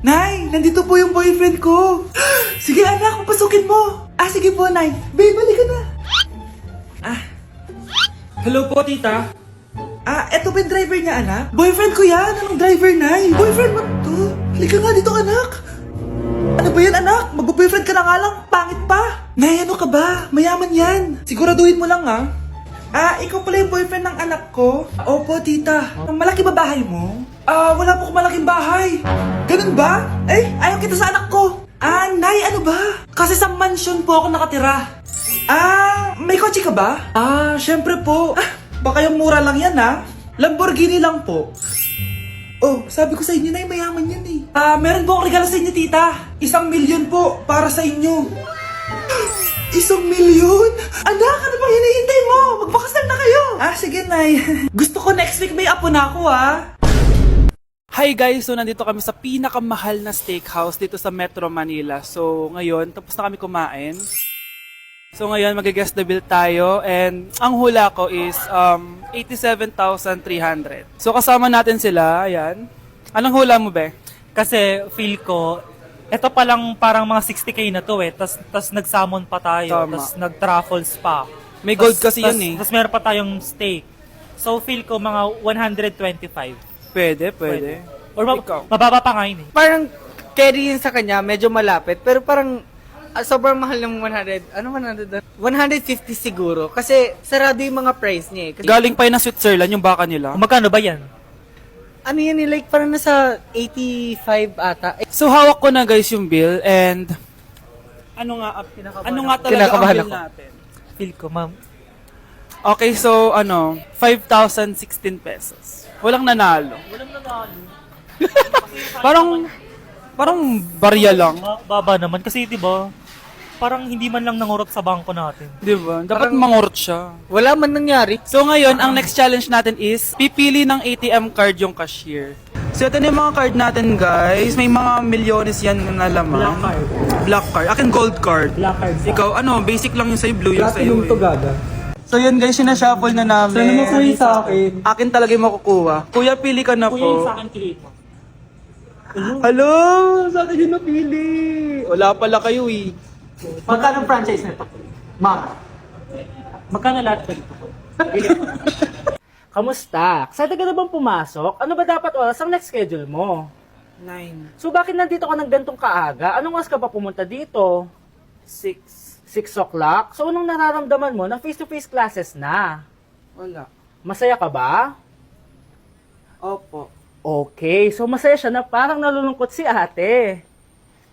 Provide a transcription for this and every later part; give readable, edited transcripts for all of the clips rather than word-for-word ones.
Nay, nandito po yung boyfriend ko. Sige anak, papasukin mo. Sige po, Nay. Babe, balik ka na. Hello po, tita. Eto ba yung driver niya, anak? Boyfriend ko yan. Anong driver, Nay? Boyfriend mo to? Halika nga dito, anak. Ano ba yan, anak? Magbo-boyfriend ka na nga lang. Pangit pa. Nay, ano ka ba? Mayaman yan. Siguraduhin mo lang, ha? Ikaw pala yung boyfriend ng anak ko? Opo, tita. Malaki ba bahay mo? Wala po akong malaking bahay. Ganun ba? Ayaw kita sa anak ko. Nay, ano ba? Kasi sa mansion po ako nakatira. May kotse ka ba? Syempre po. Baka yung mura lang yan, ha? Lamborghini lang po. Oh, sabi ko sa inyo, Nay, mayaman yan eh. Meron po akong regalo sa inyo, tita. 1,000,000 po para sa inyo. 1,000,000? Anak, ano bang hinihintay mo? Magpakasal na kayo. Sige, Nay. Gusto ko next week may apo na ako, ha? Hi guys! So nandito kami sa pinakamahal na steakhouse dito sa Metro Manila. So ngayon, tapos na kami kumain. So ngayon, mag-guess the bill tayo. And ang hula ko is 87,300. So kasama natin sila, ayan. Anong hula mo, be? Kasi feel ko, eto pa lang parang mga 60K na to eh. Tas nag-salmon pa tayo. Tama. Tas nag-truffles pa. May gold kasi yun eh. Tas meron pa tayong steak. So feel ko mga 125. Pwede. Or Ikaw? mababa pa nga yun eh. Parang carry yun sa kanya, medyo malapit. Pero parang sobrang mahal ng 100. Ano 100? 150 siguro. Kasi sarado yung mga price niya eh. Kasi, Galing pa yun ng Switzerland, yung baka nila. Magkano ba yan? ano yan eh, like parang nasa 85 ata. So hawak ko na guys yung bill and ano nga talaga ang Kinakabahan bill ako. natin? Feel ko, ma'am. Okay, so 5,016 pesos. Walang nanalo. Walang nanalo. Parang barya lang. Baba naman. Kasi di ba parang hindi man lang nangurot sa bangko natin. Di ba? Dapat mangurot siya. Wala man nangyari. So ngayon, ang next challenge natin is pipili ng ATM card yung cashier. So ito na yung mga card natin guys. May mga milyones yan na lamang. Black card. Black card. Akin gold card. Black card. Ikaw, basic lang yung sa'yo, blue yung sa'yo. So yun guys, sinashuffle na namin. Sana makuha sa akin. Akin talaga yung makukuha. Kuya, pili ka na Kuya, yung po. sa akin kilit mo. Hello! Sa akin yung napili. Wala pala kayo eh. Magkano franchise nito? Ma'am. Magkano lahat ba dito? Kamusta? Excited ka na bang pumasok? Ano ba dapat oras ang next schedule mo? 9, So bakit nandito ka ng gantong kaaga? Anong oras ka pa pumunta dito? 6. 6 o'clock? So anong nararamdaman mo na face-to-face classes na? Wala. Masaya ka ba? Opo. Okay, so masaya siya na parang nalulungkot si ate.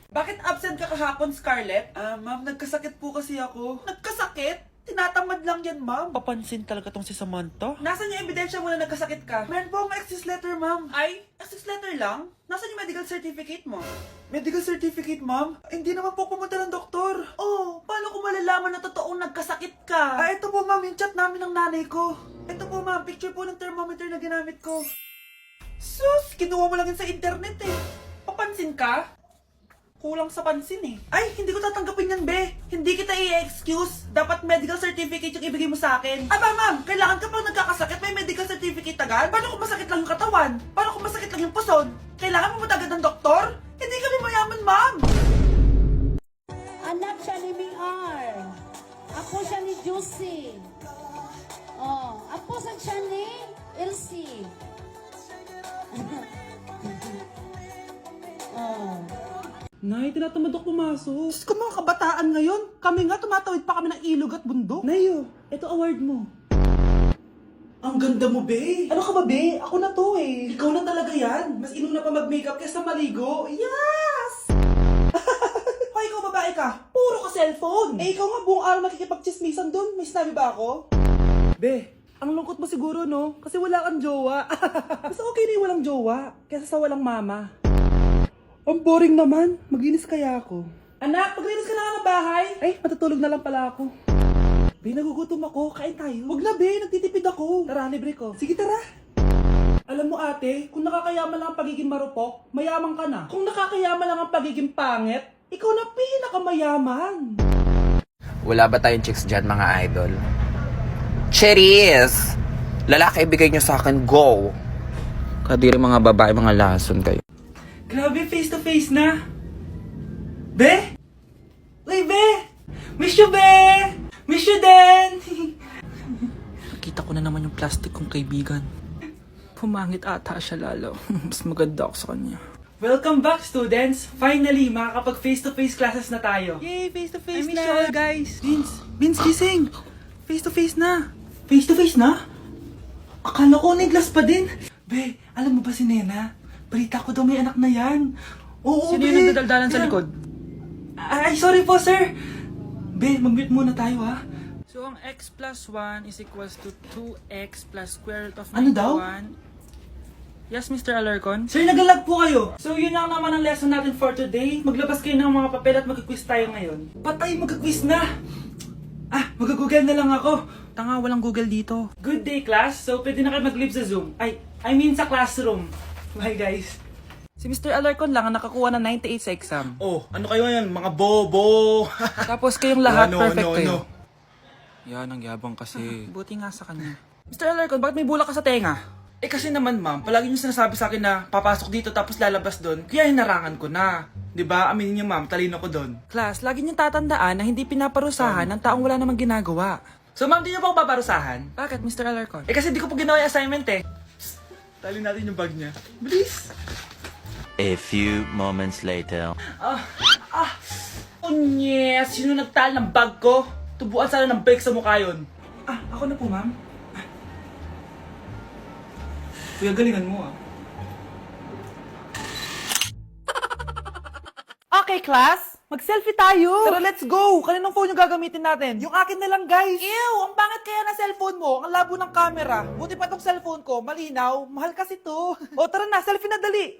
Bakit absent ka kahapon, Scarlett? Ma'am, nagkasakit po kasi ako. Nagkasakit? Tinatamad lang yan, ma'am. Papansin talaga tong si Samantha. Nasaan yung ebidensya mo na nagkasakit ka? Meron po akong excuse letter, ma'am. Ay, excuse letter lang? Nasaan yung medical certificate mo? Medical certificate, ma'am? Hindi naman po pumunta ng doktor. Oh, paano ko malalaman na totoong nagkasakit ka? Ito po, ma'am, yung chat namin ng nanay ko. Ito po, ma'am, picture po ng thermometer na ginamit ko. Sus, kinuha mo lang yun sa internet eh. Papansin ka? Kulang sa pansin eh. Ay, hindi ko tatanggapin yan, be. Hindi kita i-excuse. Dapat medical certificate yung ibigay mo sa akin. Aba, ma'am, kailangan ka pang nagkakasakit, may medical certificate agad? Paano kung masakit lang yung katawan? Paano kung masakit lang yung puson? Kailangan mo agad ng doktor? Hindi kami mayaman, ma'am. Anak siya ni Miar. Ako siya ni Juicy. Oh, ako siya ni Elsie. Oh. Nay, tinatamad ako pumasok. Diyos ko, mga kabataan ngayon. Kami nga, tumatawid pa kami ng ilog at bundok. Nayo, ito award mo. Ang ganda mo, be. Ano ka ba, be? Ako na to eh. Ikaw na talaga yan. Mas inuna pa mag-makeup kaysa maligo. Yes! Hoy, ikaw babae ka. Puro ka cellphone. Ikaw nga buong araw nakikipag-chismisan dun. May sinabi ba ako? Be, ang lungkot mo siguro, no? Kasi wala kang jowa. Mas okay na yung walang jowa kaysa sa walang mama. Ang boring naman. Maglinis kaya ako. Anak, maglinis ka na nga ng bahay. Ay, matutulog na lang pala ako. Be, nagugutom ako. Kain tayo. Huwag na, be. Nagtitipid ako. Tara, libre ko. Sige, tara. Alam mo, ate, kung nakakayaman lang ang pagiging marupok, mayaman ka na. Kung nakakayaman lang ang pagiging pangit, ikaw na pinakamayaman. Wala ba tayong chicks dyan, mga idol? Cherries! Lalaki, ibigay nyo sa akin, go! Kadiri mga babae, mga lason kayo. Grabe, face to face na. Be? Uy, Be! Miss you, Be! Miss you din! Nakita ko na naman yung plastic kong kaibigan. Pumangit ata siya lalo. Mas maganda ako sa kanya. Welcome back, students! Finally, makakapag face-to-face classes na tayo. Yay! Face-to-face na! I miss you all, guys! Vince, gising! Face-to-face na! Face-to-face na? Akala ko niglas pa din. Be, alam mo ba si Nena? Balita ko daw may anak na yan. Oo, Sino Be. yung nagdadaldalan sa likod? Ay, sorry po, sir. Be, mag-mute muna tayo, ha? So, ang x plus 1 is equals to 2x plus square root of 91. Ano daw? Yes, Mr. Alarcon? Sir, naglalag po kayo. So, yun lang naman ang lesson natin for today. Maglabas kayo ng mga papel at mag-quiz tayo ngayon. Patay, mag-quiz na! Mag-google na lang ako. Tanga, walang Google dito. Good day, class. So, pwede na kayo mag-leave sa Zoom. I mean sa classroom. Bye, guys. Si Mr. Alarcon lang ang nakakuha ng 98 sa exam. Oh, ano kayo yan? Mga bobo! Tapos kayong lahat No, perfect no, kayo. no. Yan, ang yabang kasi. Buti nga sa kanya. Mr. Alarcon, bakit may bulak ka sa tenga? Eh kasi naman ma'am, palagi niyo sinasabi sa akin na papasok dito tapos lalabas doon, kaya hinarangan ko na. 'Di ba? Aminin niyo ma'am, talino ko doon. Class, lagi niyong tatandaan na hindi pinaparusahan ng taong wala namang ginagawa. So ma'am, di niyo pa ako babarusahan? Bakit, Mr. Alarcon? Eh kasi di ko po ginawa yung assignment eh. Tali natin yung bag niya. Bilis! A few moments later. Yes! Sino nagtal ng bag ko? Tubuan sana ng bake sa mukha yun. Ako na po, ma'am. Kuya, galingan mo, Okay, class. Mag-selfie tayo. Tara, let's go. Kaninong phone yung gagamitin natin? Yung akin na lang, guys. Ew, ang pangit kaya na cellphone mo. Ang labo ng camera. Buti pa tong cellphone ko. Malinaw. Mahal kasi to. O, tara na. Selfie na dali.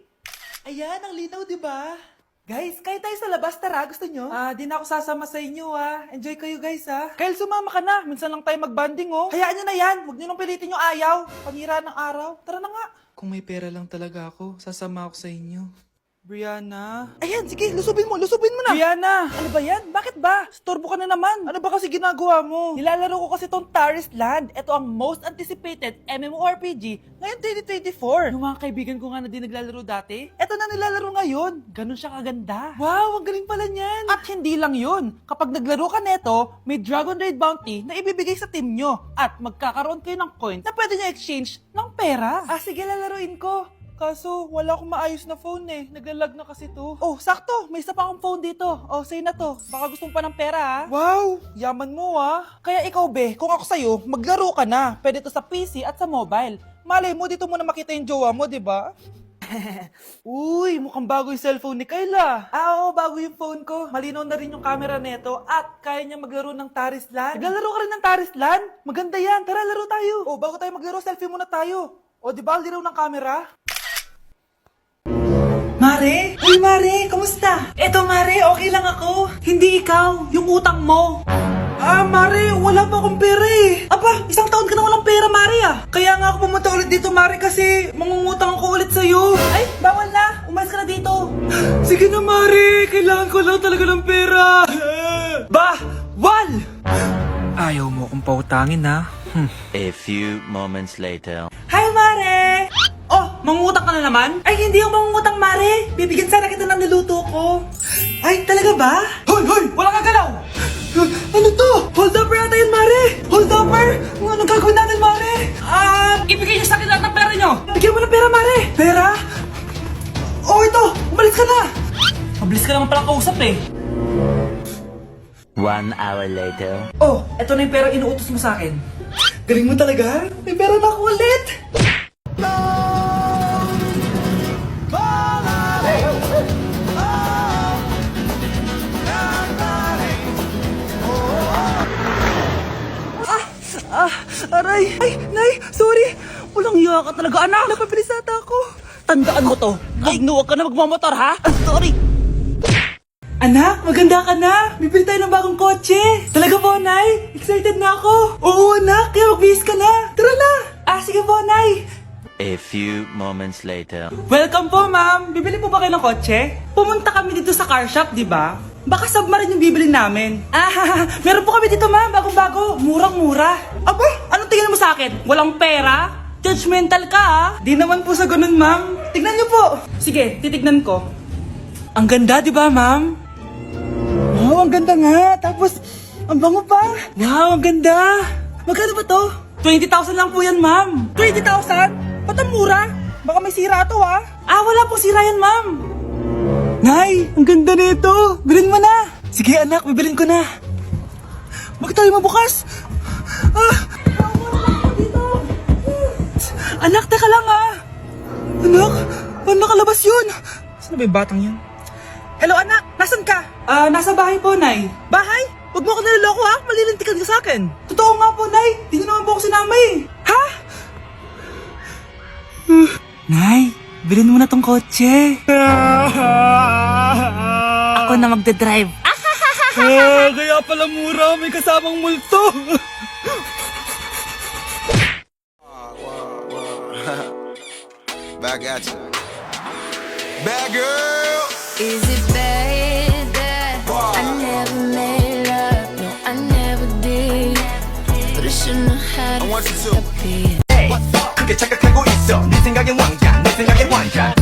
Ayan, ang linaw, di ba? Guys, kayo tayo sa labas. Tara, gusto nyo? Di na ako sasama sa inyo, Enjoy kayo, guys, Kyle, sumama ka na. Minsan lang tayo mag-banding, Hayaan nyo na yan. Huwag nyo nang pilitin yung ayaw. Panira ng araw. Tara na nga. Kung may pera lang talaga ako, sasama ako sa inyo. Brianna? Ayan, sige, lusubin mo na. Brianna, ano ba yan? Bakit ba? Storbo ka na naman. Ano ba kasi ginagawa mo? Nilalaro ko kasi tong Taris Land. Ito ang most anticipated MMORPG ngayon 2024. Yung mga kaibigan ko nga na di naglalaro dati, ito na nilalaro ngayon. Ganun siya kaganda. Wow, ang galing pala niyan. At hindi lang yun. Kapag naglaro ka neto, may Dragon Raid Bounty na ibibigay sa team nyo. At magkakaroon kayo ng coins na pwede nyo exchange ng pera. Sige, lalaruin ko. Kaso, wala akong maayos na phone Naglalag na kasi to. Oh, sakto! May isa pa akong phone dito. Oh, sa'yo na to. Baka gusto mo pa ng pera, Wow! Yaman mo, Kaya ikaw, be, kung ako sa'yo, maglaro ka na. Pwede to sa PC at sa mobile. Malay mo, dito mo na makita yung jowa mo, di ba? Uy, mukhang bago yung cellphone ni Kayla. Oo, bago yung phone ko. Malinaw na rin yung camera neto at kaya niya maglaro ng Taris Land. Naglalaro ka rin ng Taris Land? Maganda yan. Tara, laro tayo. Oh, bago tayo maglaro, selfie muna tayo. O, di ba, liraw ng camera? Mare? Uy, Mare! Kamusta? Eto, Mare, okay lang ako. Hindi ikaw, yung utang mo. Mare, wala pa akong pera Aba, isang taon ka na walang pera, Mare Kaya nga ako pumunta ulit dito, Mare, kasi mangungutang ako ulit sa'yo. Ay, bawal na. Umalis ka na dito. Sige na, Mare. Kailangan ko lang talaga ng pera. Wal! Ayaw mo akong pautangin, A few moments later. Hi, Mare! Oh, mangungutang ka na naman? Ay, hindi ako mangungutang, Mare. Bibigyan sana kita ng niluto ko. Ay, talaga ba? Hoy! Wala kang galaw! Ano to? Hold upper ata yun, Mare! Hold upper? Ano gagawin natin, Mare? Ibigay niyo sa akin lahat ng pera niyo! Bigyan mo ng pera, Mare! Pera? Oh, ito! Umalis ka na! Mabilis ka naman palang kausap 1 hour later. Oh, eto na yung pera inuutos mo sa akin. Galing mo talaga? May pera na ako ulit! Aray! Ay, Nay! Sorry! Walang iya ka talaga, anak! Napabilis ata ako! Tandaan mo to! Huwag ka na magmamotor, ha? Sorry! Anak, maganda ka na! Bibili tayo ng bagong kotse! Talaga po, Nay? Excited na ako! Oo, anak! Kaya magbihis ka na! Tara na! Sige po, Nay! A few moments later. Welcome po, ma'am! Bibili po ba kayo ng kotse? Pumunta kami dito sa car shop, di ba? Baka submarine yung bibili namin. Meron po kami dito, ma'am. Bagong-bago. Murang-mura. Aba, anong tingin mo sa akin? Walang pera? Judgmental ka, Di naman po sa ganun, ma'am. tignan niyo po. Sige, titignan ko. Ang ganda, di ba, ma'am? Wow, ang ganda nga. Tapos, ang bango pa. Wow, ang ganda! Magkano ba to? 20,000 lang po yan, ma'am. 20,000? Ba't ang mura? Baka may sira to ha. Wala pong sira yan, ma'am. Nay, ang ganda nito. Bilhin mo na. Sige, anak, bibilin ko na. Bakit tayo mabukas? Anak, teka lang, Anak, paano nakalabas yun? Saan ba yung batang yun? Hello anak, nasan ka? Nasa bahay po, Nay. Bahay? Huwag mo ako niloloko ha, malilintikan ka sa akin. Totoo nga po, Nay. Di naman po ako sinama eh. Ha? Nay, bilhin mo na tong kotse. Ako na magdadrive. Kaya pala mura, may kasamang multo. Back at you. Bad girl. Is it bad that I never made love? No, I never did. But I shouldn't have had I want you to. a What's up? 그게 착각하고 있어. 네 생각엔 왕자, 내 생각엔 왕자.